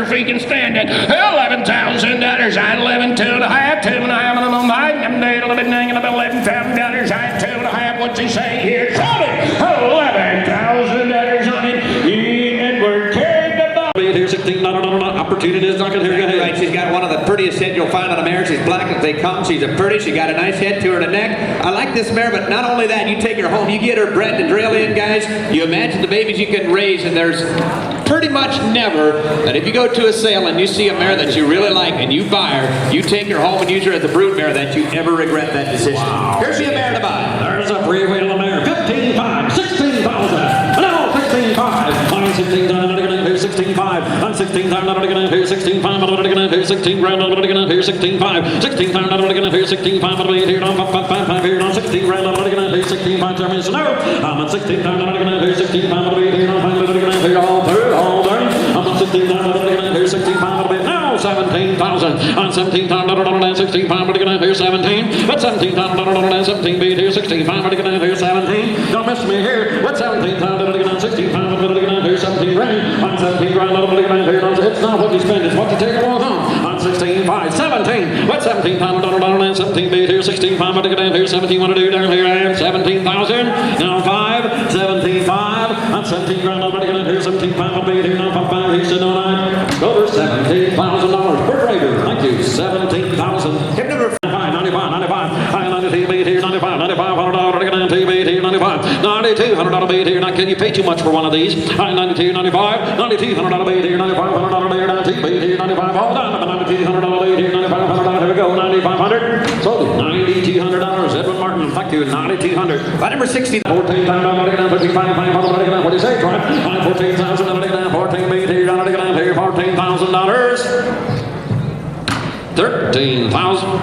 or if he can stand it. $11,000. I had 11, 2 and a half, 2 and a half, and I'm $11,000. I had 2 and a half. What's he say here? Shout it! $11,000 on it. Edward carried the ball. Here's opportunity is not going to hear. Right, she's got one of the prettiest heads you'll find on a mare. She's black as they come. She's a pretty. She got a nice head to her neck. I like this mare, but not only that, you take her home, you get her bred to drill in, guys. You imagine the babies you can raise, and there's pretty much never that if you go to a sale and you see a mare that you really like and you buy her, you take her home and use her as a brood mare, that you ever regret that decision. Wow. Here's your mare to buy. There's a freewheel mare. 15,500, 16,000. No, 16,500. On 16,000, here's 16,500. On 16,000, here's 16,500. Here's 16 grand. Here's 16,500. 16,500. Here's 16,500. Here on 5 here on 16 grand. Here's 16,500. No, I'm at 16,500. Here's 16,500. Here on 5 here all through. I'm on 16,500. Here's 16,500. Now 17,000. On 17,000. 16,500. Here's 17. But 17,000. 17 beat here. 16,500. Here's 17. Don't miss me here. What 17,000. 16,500. Here's 17 grand. On 17 grand. It's not what you spend. It's what you take along home. On 16,500. 17. What 17,000. 17 beat here. 16,500. Here's 17. What to do down here? I have 17,000. Now 5. 17,500. On 17 grand. Here's 17,500. Here now 5. Here's 9. Over $17,000 per driver. Thank you. 17,000. Hip number 95. 92 beat here. 95. $100 beat here. 95. $9,200 beat here. Now, can you pay too much for one of these? 92, 95. $9,200 beat here. $9,500 here. 92 beat here. 95. Hold on. $9,200 beat here. $9,500. Here we go. 9,500. Sold it. $9,200. Edwin Martin. Thank you. 9,200. By number 60. 14,000. 55,500. What do you say, Troy? 14,000. 14 beat here. $14,000. 13,000.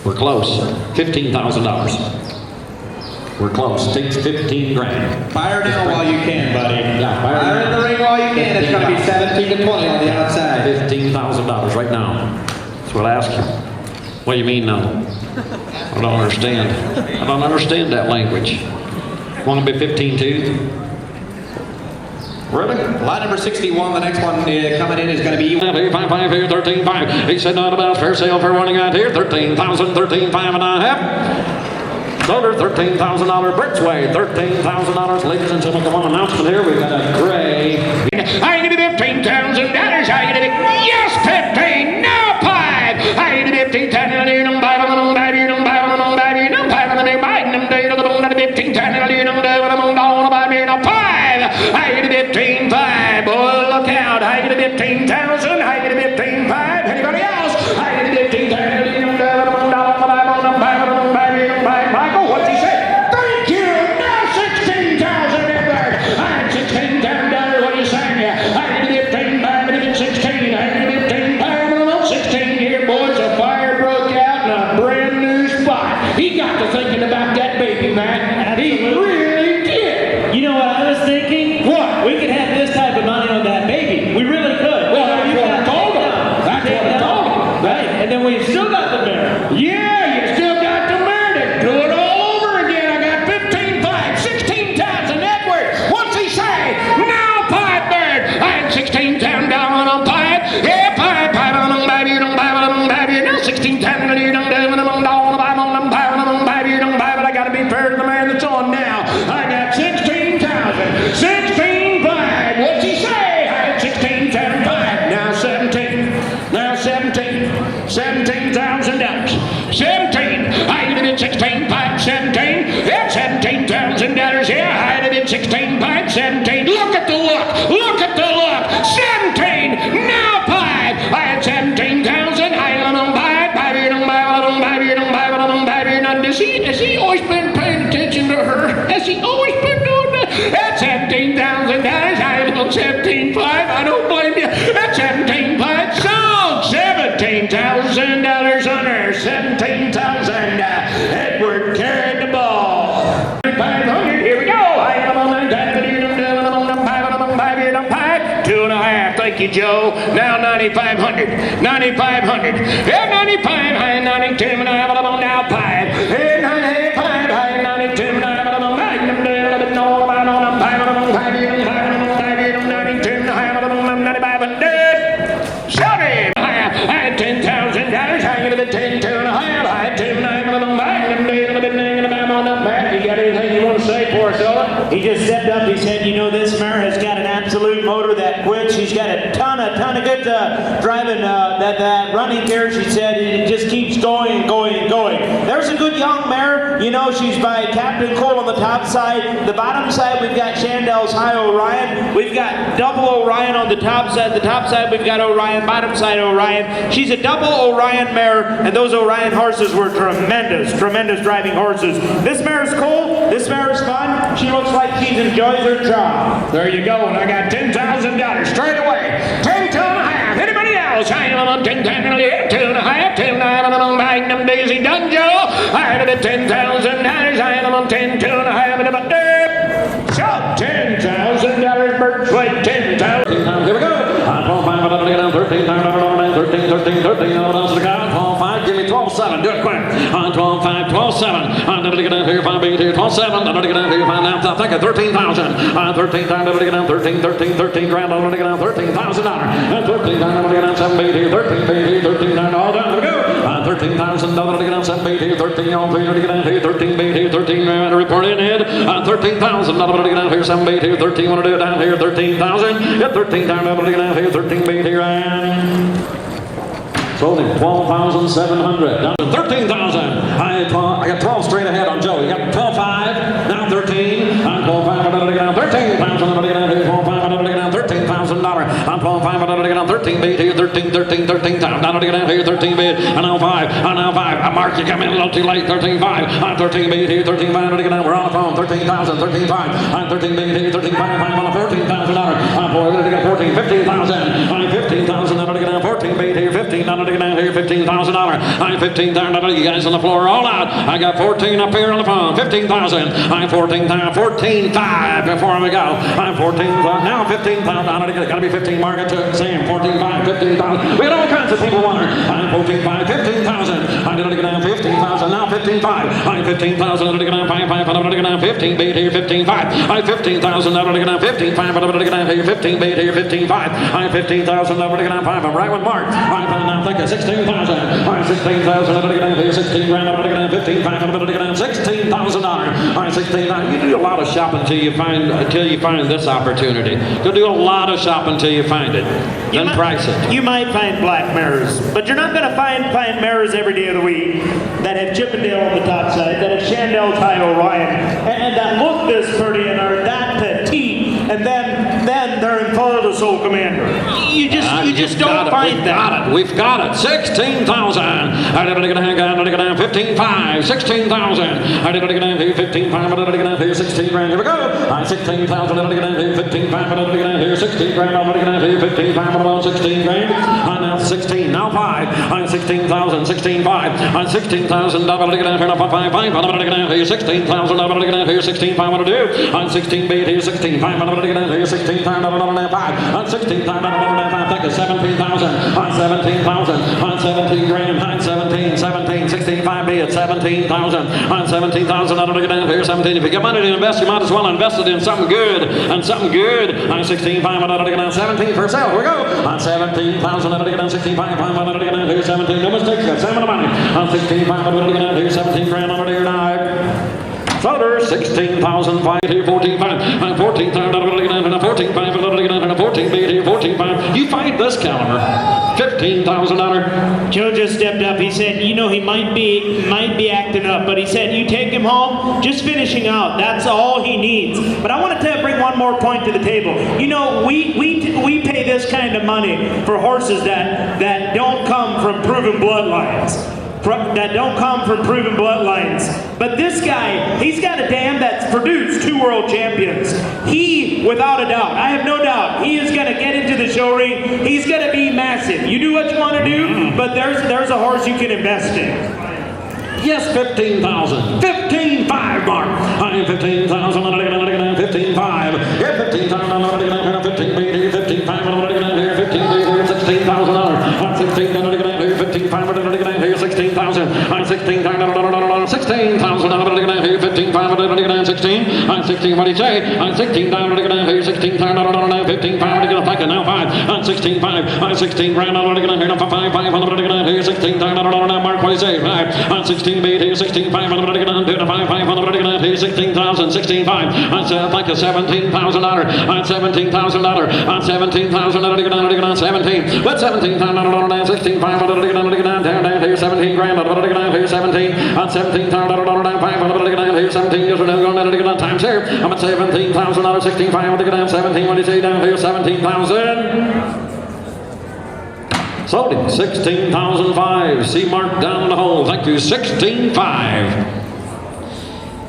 We're close. $15,000. We're close. Takes 15 grand. Fire now while you can, buddy. Yeah, fire in the ring while you can. It's going to be 17 to 20 on the outside. $15,000 right now. That's what I ask you. What do you mean now? I don't understand. I don't understand that language. Want to be 15 too? Really? Lot number 61, the next one coming in is going to be... 5 here, 13,500. He said not about fair sale for warning out here. 13,000, 13,500 and a half. Sold her $13,000 Brits Way. $13,000. Ladies and gentlemen, come on, announcement here. We've got a gray. I get $15,000. I get it. Yes, 15. Now 5. I get $15,000. I get 15,500. Boy, look out. I get 15,000. I get 15,500. Anybody else? I get 15,000. Michael, what's he say? Thank you. Now 16,000 Edward. I had $16,000. What are you saying? I get 15,500. I get 16. I get 15,500. 16 here, boys. A fire broke out in a brand new spot. He got to thinking about that baby, man. And he really did. You know what I was thinking? What? We could have this type of money on that baby. We really could. Well, that's what I told him. That's what I told him. Right, and then we've still got the mare. Yeah, you still got the murder. Do it all over again. I got 15,500, 16,000 Edward. What's he say? Now 5 bird. I had 16,000 down on 5. Yeah, 5 on them, baby. You don't buy them, baby. Now 16,000 you don't do them on down. Baby, you don't buy it. I got to be fair to the man that's on now. I got 16,000. 16,500. What's he say? I had 16,500. Now 17. Now 17. $17,000. 17. I did it 16,500. 17. Yeah, $17,000. Yeah, I did it 16,500. 17. Look at the look. Look at the look. 17. Now 5. I had 17,000. I don't buy it. Has he always been paying attention to her? Has he always been doing that? That's $17,000. I don't 17,500. I don't blame you. That's 17,500. Sold. $17,000 on her. 17,000. Edward carried the ball. 500. Here we go. I am on that. 2.5. Thank you, Joe. Now 9,500. 9,500. Yeah, 95. I 92. And I have it on now 5. Yeah, 95. I 92. And I have it on 5. No, I don't know. 5. 92. I have it on 95. kind of good driving that running there. She said it just keeps going and going and going. There's a good young mare. You know, she's by Captain Cole on the top side. The bottom side, we've got Chandel's High Orion. We've got double Orion on the top side. The top side, we've got Orion. Bottom side, Orion. She's a double Orion mare, and those Orion horses were tremendous driving horses. This mare is cool. This mare is fun. She looks like she enjoys her job. There you go, and I got $10,000 straight away. 10 to and a half. Anybody else? I am on 10, 10, 2 and a half, 10, 9, on Magnum Daisy Dunjo. I had it $10,000. I am on 10, 2 and a half, and about so $10,000 Birch Lake, 10,000. Here we go. 12, 5, 13, 13, 13, else to go. 12, 5, give me 12, 7. Do it quick. 12, 5, 12, 7. I'm going to get down here, 5, 8, here, 12, 7. I'm going to get down here, 5, now. I think 13,000. 13 times, I'm going to get down 13 grand. I'm going to get down $13,000. 13 times, I'm going to get down 7, 8, here, 13, 8, here, 13, 9, all down. Here we go. 13,000. I'm going to get down 7, 8, here, 13, all 3. I'm going to get down here, 13, 8, here, 13 grand. Report in head. 13,000. I'm going to get down here, 7, 8, here, 13. Want to do it down here, 13,000. Get 13 times. I'm going to get down here, 13, 8, here, and sold him 12,700. Down to 13,000. I got 12 straight ahead on Joe. You got 12, 5. Now 13. I'm 12, 5. I'm going to get down 13,000. I'm going to get down here, 12, 5. I'm going to get down $13,000. I'm 12, 5. I'm going to get down 13 bait here, 13,000. I'm going to get down here, 13 bait. And now 5. And now 5. Mark, you come in a little too late. 13, 5. I'm 13 bait here, 13, 5. I'm going to get down. We're on the phone. 13,000, 13, 5. I'm 13 bait here, 13, 5. I'm on $14,000. I'm going to get 14, 15,000. I'm 15,000. I'm going to get down 14 bait here, 15. I'm going to get down here, $15,000. I'm 15,000. You guys on the floor all out. I got 14 up here on the phone. 15,000. I'm 14,000. 14,500 before we go. I'm 14,000. Now 15,000. I'm going to be 15. Market took Sam. 14,500. 15,000. We got all kinds of people on her. I'm 14,500. 15,000. I'm going to get down 15,000. Now 15,500. I'm 15,000. I'm going to get down 5,500. I'm going to get down 15 bait here. 15,500. I'm 15,000. I'm going to get down 15,500. I'm going to get down here. 15 bait here. 15,500. I'm 15,000. I'm going to get down 5. I'm right with Mark. I'm thinking 16,000. I'm 16,000. I'm going to get down here. 16 grand. I'm going to get down 15,500. I'm going to get down $16,000. I'm 16,000. You do a lot of shopping until you find this opportunity. You'll do a lot of shopping until you find it. Then price it. You might find black mirrors, but you're not going to find mirrors every day of the week that have Chippendale on the top side, that have Chandel's High Orion, and that look this pretty and are that petite, and then they're in full of the Soul Commander. You just don't find that. We've got it. 16,000. I did it again. I'm going to get down 15,500. 16,000. I did it again. 15,500. I'm going to get down here. 16 grand. Here we go. I'm 16,000. I'm going to get down here. 15,500. I'm going to get down here. 16 grand. I'm going to get down here. 15,500. I'm 16 grand. I'm now 16. Now 5. I'm 16,000. 16,500. I'm 16,000. I'm going to get down here. 5,500. I'm going to get down here. 16,000. I'm going to get down here. 16,500. Do. I'm 16 bait here. 16,500. I'm going to get down here. 16,500. I'm going to get 5. I'm 16,500. I'm going to get 5. I think it's 17,000. I'm 17,000. I'm 17 grand. I'm 17. 16,500 be at 17,000. I'm 17,000. I'm going to get down here. 17. If you get money to invest, you might as well invest it in something good. And something good. I'm 16,500. I'm going to get down 17 for sale. Here we go. I'm 17,000. I'm going to get down 16,500. I'm going to get down here. 17. No mistakes. Got 7 of money. I'm 16,500. I'm going to get down here. 17 grand. I'm going to get down. Soder, 16,500 here, 14,500. I'm 14,000. I'm going to get down here. 14,500. I'm going to get down here. 14 bait here. 14,500. You find this caliber. $15,000. Joe just stepped up. He said, you know, he might be acting up, but he said, you take him home, just finishing out. That's all he needs. But I wanted to bring one more point to the table. You know, we pay this kind of money for horses that don't come from proven bloodlines. But this guy, he's got a dam that's produced 2 world champions. He, without a doubt, I have no doubt, he is going to get into the show ring. He's going to be massive. You do what you want to do, but there's a horse you can invest in. Yes, 15,000. 15,500, Mark. I'm 15,000. I'm going to get down 15,500. Yeah, 15,000. I'm going to get down 15 bait here. 15,500. I'm going to get down here. 15 bait here. $16,000. I'm 16,000. I'm going to get down here. 15,500. I'm going to get down here. 16,000. 16,000. On 16,000. 16,000. 15,500. 16. On 16. What do you say? On 16,000. 16,000. 15,500. Like it now 5. On 16,500. On 16 grand. 5,500. 16,000. Mark, what do you say? 5. On 16 beat. 16,500. 5,500. 16,000. 16,500. On like a $17,000. On $17,000. On 17,000. 17. What 17,000? 16,500. Down here 17 grand. Here 17. On 17,000. 500. Here 17. Yes or no? Going times here. I'm at 17,000. 16,500. 17. What do you say down here? 17,000. Sold him 16,005. C mark down the hole. Thank you. 16,500.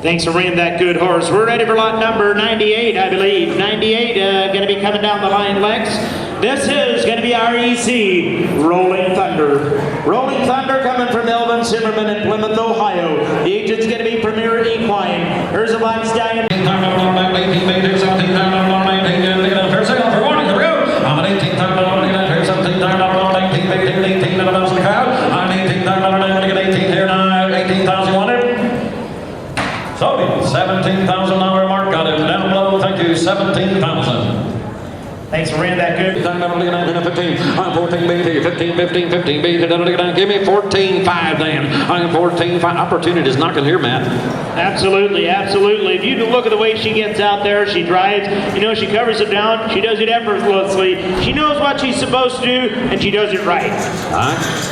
Thanks for running that good horse. We're ready for lot number 98, I believe. 98 going to be coming down the line, Lex. This is going to be REC, Rolling Thunder. Rolling Thunder coming from Elvin Zimmerman in Plymouth, Ohio. The agent's going to be Premier Equine. Here's a line stallion. 17,000 mark got him down below. Thank you. 17,000. Thanks for running that good. 15. I'm 14 beat. 15, 15, 15 beat. Give me 14.5 then. I'm 14.5. Opportunity is knocking here, Matt. Absolutely, absolutely. If you look at the way she gets out there, she drives, you know, she covers it down, she does it effortlessly. She knows what she's supposed to do, and she does it right. All right.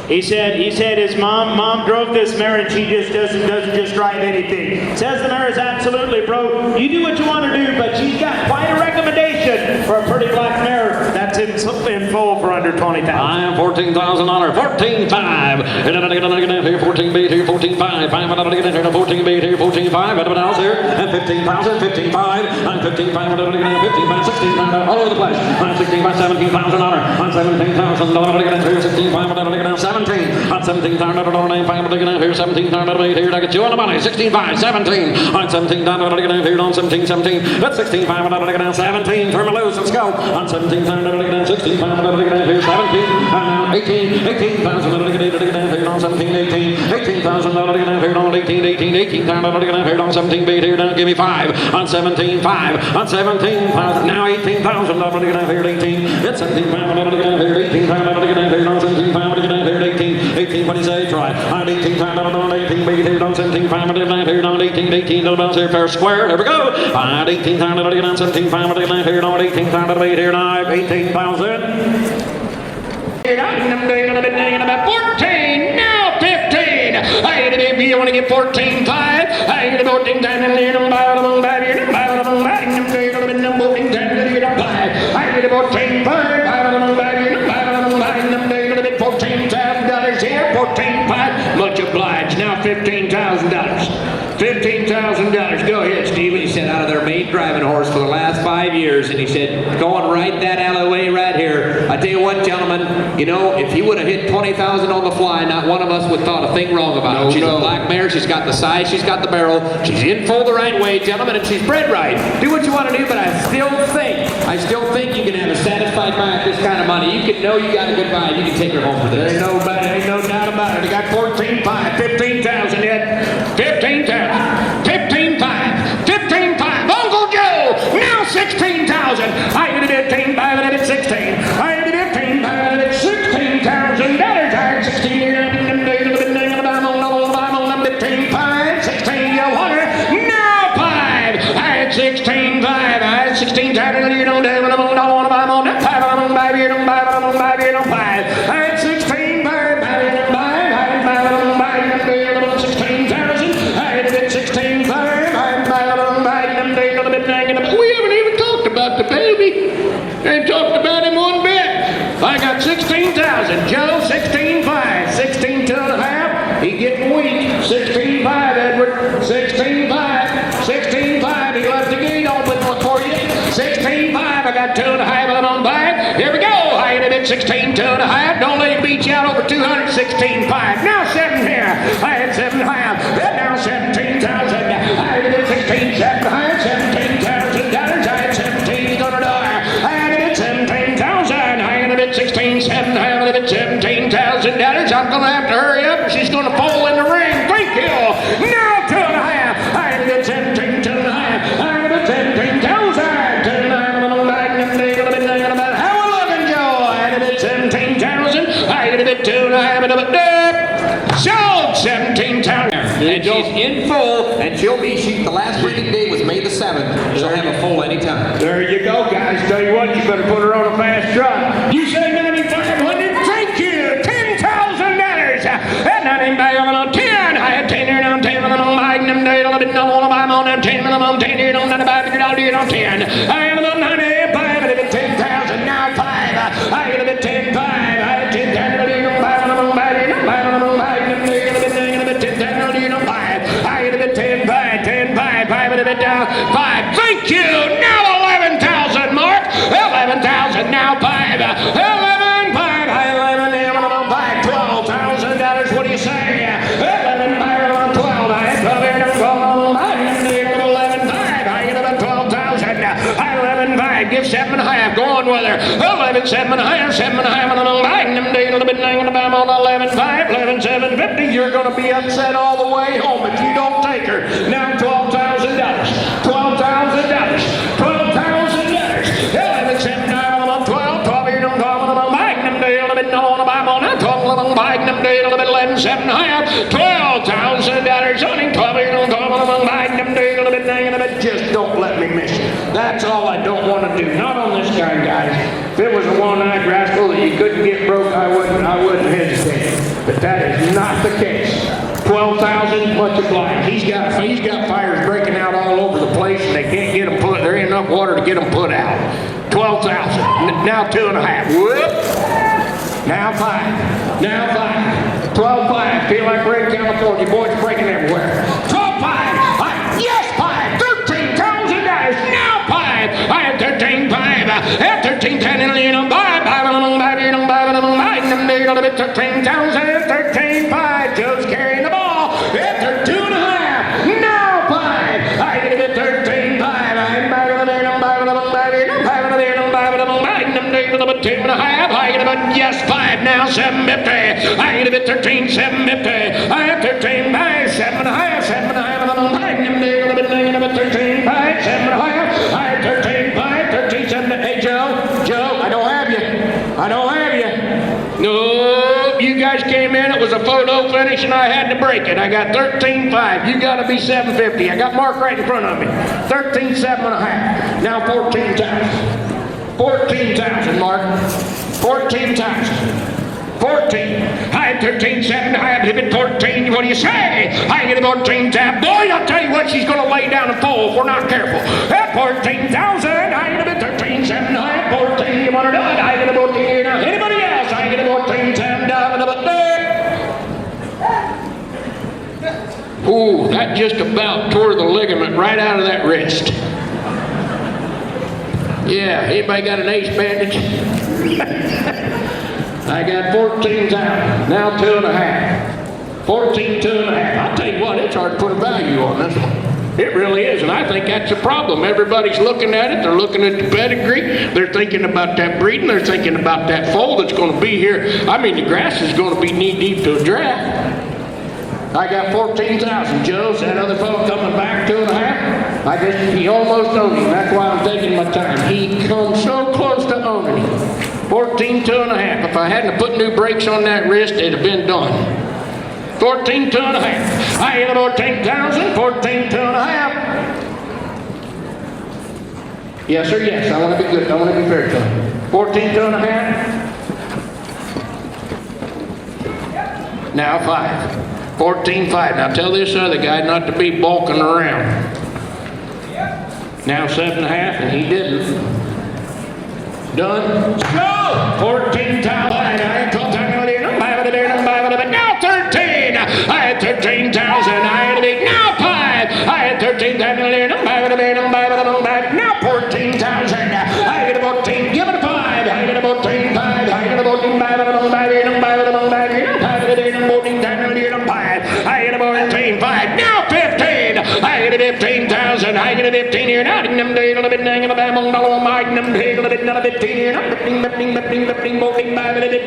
He said his mom drove this mare and she just doesn't just drive anything. Says the mare is absolutely broke. You do what you want to do, but she's got quite a recommendation for a pretty black mare that's in full for under 20,000. I am $14,000. 14.5. Here 14 beat. Here 14.5. 500. 14 beat. Here 14.5. Everyone else here. And 15,000. 15.5. I'm 15,500. 15.5. 16,000. All over the place. I'm 16 by $17,000. I'm $17,000. 16,500. 17. On 17,500. Here 17,000. Here I get you on the money. 16.5. 17. On 17,000. Here on 17. 17. That's 16,500. 17. Turn me loose. Let's go. On 17,000. 16,500. Here 17. And now 18. 18,000. Here on 17. 18. 18,000. Here on 18. 18. 18,000. Here on 17. Beat here. Now give me 5. On 17. 5. On 17,000. Now 18,000. Here 18. It's 17,500. Here 18,500. Here on 17,500. Here 18. 18. What do you say? Try. On 18,500. 18. Beat here on 17,500. Here on 18. 18. Here fair square. Here we go. On 18,000. On 17,500. Here on 18,000. Beat here now 18,000. 14, now 15. You want to get 14.5? I get 14 times and lead them by them back here. By them back here. I get 14.5 by them back here. By them back here. $14,000 here. 14.5. Much obliged. Now $15,000. $15,000. Go ahead, Stevie. He said out of their main driving horse for the last 5 years, and he said, going right that alleyway right here. I tell you what, gentlemen, you know, if he would have hit 20,000 on the fly, not one of us would thought a thing wrong about it. She's a black mare. She's got the size. She's got the barrel. She's in full the right way, gentlemen, and she's bred right. Do what you want to do, but I still think you can have a satisfied buy at this kind of money. You can know you got a good buy. You can take her home for this. Ain't no doubt about it. They got 14.5, 15,000 yet. 15,000. 15.5. 15.5. Uncle Joe. Now 16,000. I did 15.5 and I did 16. I did 15.5 and I did $16,000. I 16. 15.5. 16. You want her? Now 5. I had 16.5. I had 16,000. You don't have it. I want to buy them on that 5. I don't buy it. You don't buy it. I don't buy it. You don't buy it. I had 16.5. I didn't buy it. I didn't buy it. I don't buy it. 16,000. I did 16.5. We haven't even talked about the baby. Ain't talked about him one bit. I got 16,000. Joe, 16.5. 16 and a half. He getting weak. 16.5, Edward. 16.5. 16.5. He left the gate open for you. 16.5. I got 2.5. I don't buy it. Here we go. I ended at 16, 2.5. Don't let him beat you out over 200. 16.5. Now 7 here. I had 7.5. Now 17,000. I did 16, 7.5. $17,000. I had $17. I had it at 17. and she'll be, the last breeding day was May the 7th. She'll have a foal anytime. There you go, guys. Tell you what, you better put her on a fast trot. You say 9,500. Thank you. $10,000. That 9,510. I had 10 here on 10 on Magnum Day. I didn't know all about on them 10 on 10 here on 95. I'll do it on 10. I have on 95. I did 10,000. Now 5. I get a bit 10 5. I had 10,000. I did on 5 on Magnum Day. I did 10,000 on 5. I get a bit 10 5. 10 5. 5 and a bit down. 5. Thank you. Now 11,000, Mark. 11,000. Now 5. 11 5. I 11 5. $12,000. What do you say? 11 5 on 12. I had 12 here. 12 11 5. I get about 12,000. I 11 5. Give 7.5. Go on with her. 11 7.5. 7.5 on the Magnum Day. A little bit on 11 5. 11 750. You're going to be upset all the way home if you don't take her. Now $12,000. $12,000. $12,000. 11 7 on 12. 12 here on 12 on the Magnum Day. A little bit on the Bible. Now 12 on the Magnum Day. A little bit 11 7.5. $12,000 on him. 12 here on 12 on the Magnum Day. A little bit just don't let me miss it. That's all I don't want to do. Not on this guy, guys. If it was a one-eyed rascal that you couldn't get broke, I wouldn't hesitate. But that is not the case. 12,000, much obliged. He's got fires breaking out all over the place, and they can't get them put. There ain't enough water to get them put out. 12,000. Now 2.5. Whoop. Now 5. Now 5. 12 5. Feel like we're in California. Boys breaking everywhere. 12 5. Yes 5. $13,000. Now 5. I had 13 5. At 13 10 and 13,000. 13 5. Joe's carrying the ball. After 2.5. Now 5. I get it at 13 5. I'm back on the day. I'm back on the day. I'm back on the day. I'm back on the day. I'm back 2.5. I get it at yes 5. Now 750. I get it at 13 750. I have 13 5. 7.5. 7.5 on the Magnum Day. I'm at 13 5. 7.5. I have 13 5. 13 7. Hey Joe, I don't have you. I don't have you. No, you guys came in. It was a photo finish, and I had to break it. I got 13 5. You got to be 750. I got Mark right in front of me. 13 7.5. Now 14,000. 14,000, Mark. 14,000. 14. I had 13 7. I had hit 14. What do you say? I get a 14 tab. Boy, I'll tell you what, she's going to lay down and fall if we're not careful. At 14,000. I get a 13 7. I had 14. You want to do it? I get a 14 here now. Anybody else? I get a 14 10 down and there. Ooh, that just about tore the ligament right out of that wrist. Yeah, anybody got an ace bandage? I got 14,000. Now 2.5. 14 2.5. I'll tell you what, it's hard to put a value on this one. It really is, and I think that's the problem. Everybody's looking at it. They're looking at the pedigree. They're thinking about that breeding. They're thinking about that foal that's going to be here. I mean, the grass is going to be knee-deep to a draft. I got 14,000. Joe's that other fellow coming back 2.5. He almost owned him. That's why I'm taking my time. He comes so close to owning him. 14 2.5. If I hadn't put new brakes on that wrist, it'd have been done. 14 2.5. I hit about 10,000. 14 2.5. Yes sir, yes. I want to be good. I want to be fair to him. 14 2.5. Now 5. 14 5. Now tell this other guy not to be balking around. Now 7.5, and he didn't. Done. Go! 14 times. I had 12 times. Now 13. I had 13,000. I had a big. Now 5. I had 13,000. Now 14,000. I had about 10. Give it a 5. I had about 10. 5. I had about 10. I had about 10. 5. Now 15. I had 15,000. I had 15 here. Now them days a little bit dang about Magnum days a little bit another 15 here.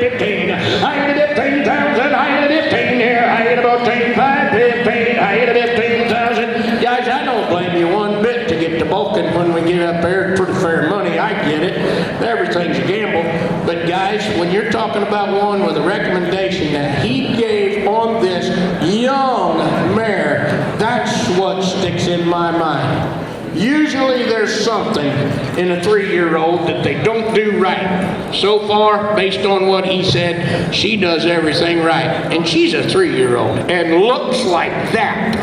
15. I had 15,000. I had 15 here. I had about 10. 5. 15. I had 15,000. Guys, I don't blame you one bit to get to bulking when we get up there. It's pretty fair money. I get it. Everything's a gamble. But guys, when you're talking about one with a recommendation that he gave on this young mare, that's what sticks in my mind. Usually there's something in a 3-year-old that they don't do right. So far, based on what he said, she does everything right. And she's a 3-year-old and looks like that.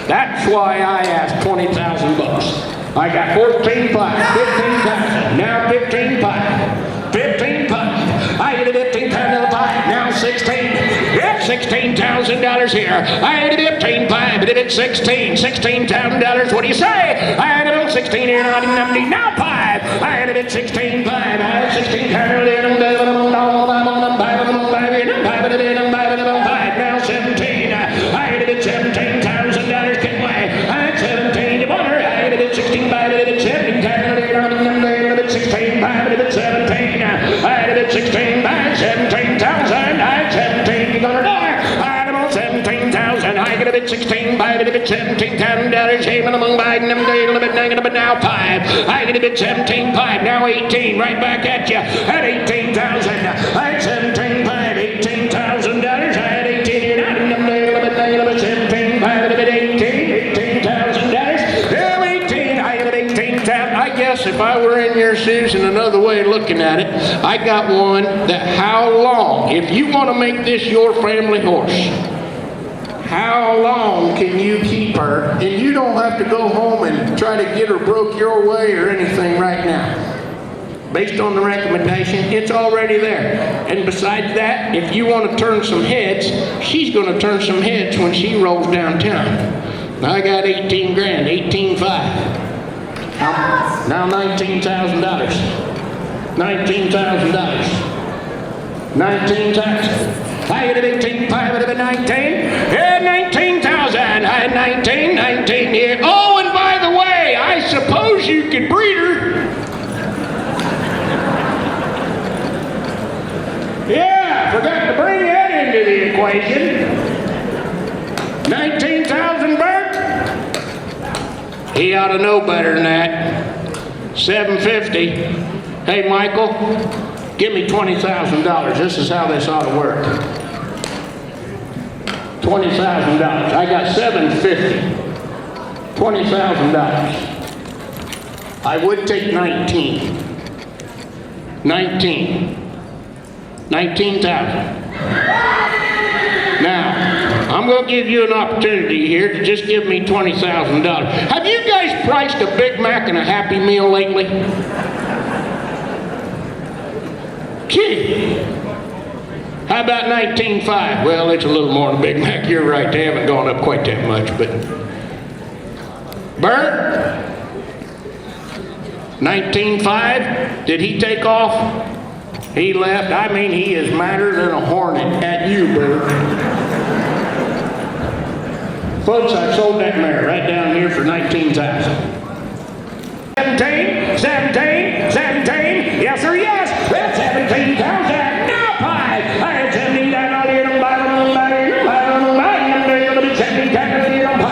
That's why I asked $20,000. I got 14.5, 15,000, now 15.5, 15.5. I hit a 15 pound pie, now 16. Yep, $16,000 here. I hit a 15.5, I did it 16, $16,000. What do you say? I had it on 16 here, now 5. I had it at 16.5, I had 16 now 17. I hit it at $17,000. Get away. I had 17. You want her? I hit it at 16. I hit it at 17. I hit it at 16. I hit it at 17. I hit it at 16. I had 17,000. I had 17. You gonna die? I had about 17,000. I hit it at 16. I hit it at $17,000. Shaving among Biden. I'm doing a little bit negative, but now 5. I hit it at 17.5. Now 18. Right back at you. At 18,000. I had 17.5. $18,000. I had 18 here. Now I'm doing a little bit negative, 17. I had it at 18. $18,000. Now 18. I had 18,000. I guess if I were in your shoes and another way of looking at it, I got one that how long, if you want to make this your family horse, how long can you keep her? And you don't have to go home and try to get her broke your way or anything right now. Based on the recommendation, it's already there. And besides that, if you want to turn some heads, she's going to turn some heads when she rolls downtown. Now I got 18 grand, 18.5. Now $19,000. $19,000. 19,000. I had it 18.5, I had it 19. Yeah, 19,000. I had 19 here. Oh, and by the way, I suppose you could breed her. Yeah, forgot to bring that into the equation. 19,000 Bert? He ought to know better than that. 750. Hey, Michael, give me $20,000. This is how this ought to work. $20,000. I got 750. $20,000. I would take 19. 19,000. Now, I'm going to give you an opportunity here to just give me $20,000. Have you guys priced a Big Mac and a Happy Meal lately? Gee. How about 19.5? Well, it's a little more than a Big Mac. You're right. They haven't gone up quite that much, but Bert? 19.5? Did he take off? He left. I mean, he is madder than a hornet at you, Bert. Folks, I sold that mare right down here for 19,000. 17, 17, 17. Yes, sir, yes. That's 17,000. Now 5. I had 17,000 all year. I'm buying them, buying them, buying them, buying them. They're going to be 17,000 on 5. I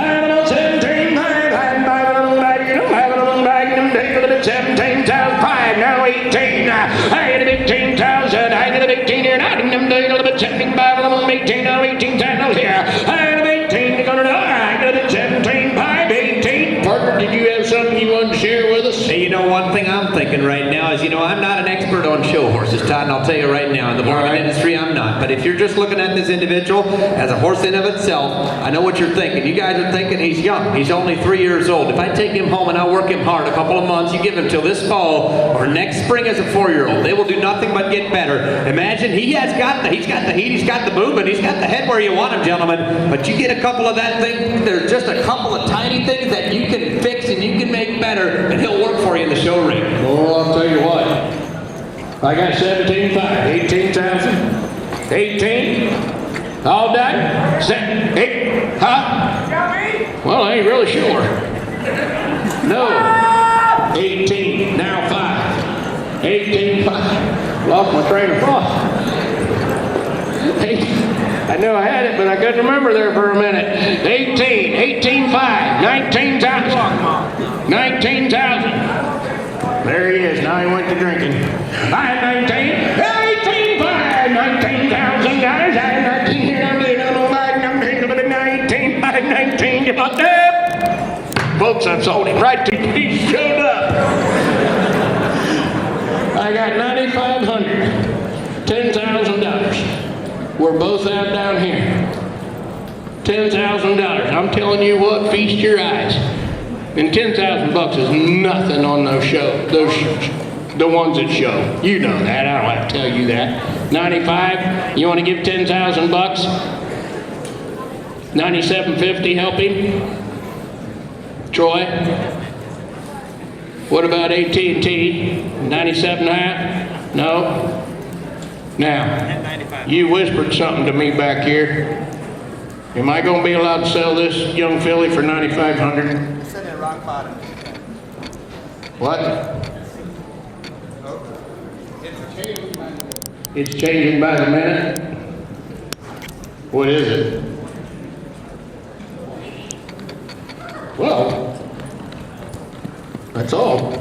had about 17,500. I'm buying them, buying them, buying them, buying them. They're going to be 17,500. Now 18. I had 18,000. I had 18 here. Now I'm doing a little bit 17,500. I'm 18. Now 18,000 here. I had 18. You're going to know. I got it 17,500. 18. Parker, did you have something you wanted to share with us? Hey, you know, one thing I'm thinking right now is, I'm not an expert on show horses, Todd, and I'll tell you right now, in the bargain industry, I'm not. But if you're just looking at this individual as a horse in of itself, I know what you're thinking. You guys are thinking he's young. He's only 3 years old. If I take him home and I work him hard a couple of months, you give him till this fall or next spring as a 4-year-old, they will do nothing but get better. Imagine he's got the heat, he's got the movement, he's got the head where you want him, gentlemen. But you get a couple of that thing, there's just a couple of tiny things that you can fix and you can make better, and he'll work for you in the show ring. Oh, I'll tell you what. I got 17,500. 18,000. 18. All done? 8. Huh? Well, I ain't really sure. No. 18. Now 5. 18,500. Lost my train of thought. I knew I had it, but I couldn't remember there for a minute. 18, 18.5, 19,000. 19,000. There he is. Now he went to drinking. 19, 18.5, 19,000 guys. 19, folks, I've sold him right to he showed up. I got 9,500, $10,000. We're both out down here. $10,000. I'm telling you what, feast your eyes. And $10,000 is nothing on those shows. The ones that show. You know that. I don't have to tell you that. 95. You want to give $10,000? 97.50 help him? Troy? What about AT&T? 97.5? No? Now, you whispered something to me back here. Am I going to be allowed to sell this young filly for $9,500? You said at rock bottom. What? It's changing by the minute. What is it? Well, that's all.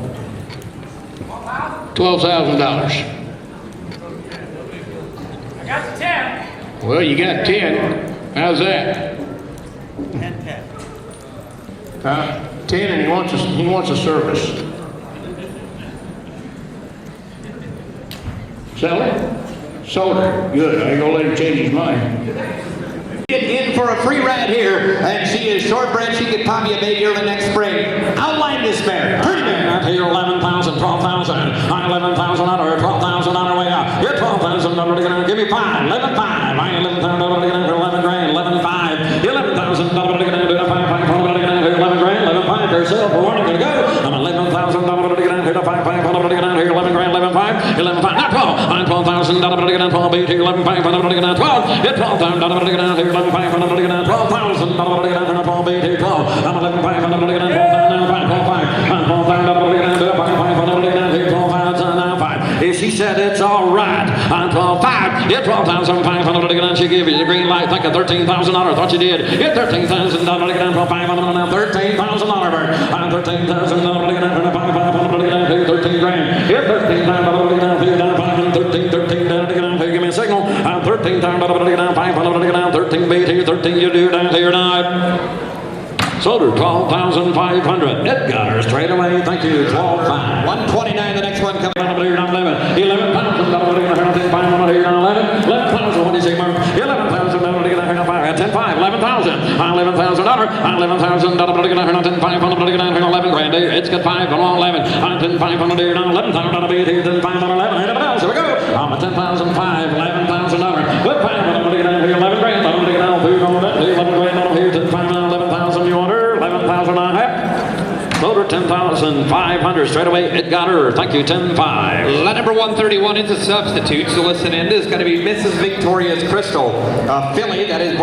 $12,000. I got the 10. Well, you got 10. How's that? 10. 10, and he wants a service. Sell it? Sold her. Good. I ain't gonna let him change his mind. In for a free ride here, and she is shortbred. She could pop you a baby early next spring. Outline this mare. Pretty mare. Out here, 11,000, 12,000. I 11,000 on her, 12,000 on her way up. You're $12,000. Give me 5, 11,500. I 11,000 for 11 grand, 11,500. 11,000 $5, 11 grand, 11,500. There's sale for warning to go. I'm 11,000 here to 5,500 here, 11 grand, 11,500, 11,500. Not 12. I'm 12,000 12 BT, 11,500 12. Get 12,000 here, 11,500 12,000 12 BT, 12. I'm 11,500 12,000 she said it's all right. I'm 12,500. Get 12,500. She gave you the green light. Think of $13,000. Thought you did. Get $13,000. 12,500 now. $13,000 bird. I'm $13,000. 13 grand. Get 13,000. 13. Give me a signal. I'm 13,000. 13 BT. 13 you do down here tonight. Sold her 12,500. It got her straight away. Thank you. 12,500. 129. The next one coming. 11,000. 11,000. What do you say, Mark? 11,000. 10,500. 11,000. 11,000. 11,000. 11 grand. It's got 5 on 11. 10,500. 11,000. 10,511. Here we go. I'm at 10,005. 11,000. Good 11 grand. 11 grand. 11,000. You want her? 11,000 on half. Sold her 10,500 straight away. It got her. Thank you, 10,500. Lot number 131 is a substitute. So listen in. This is going to be Mrs. Victoria's Crystal, a filly that is born.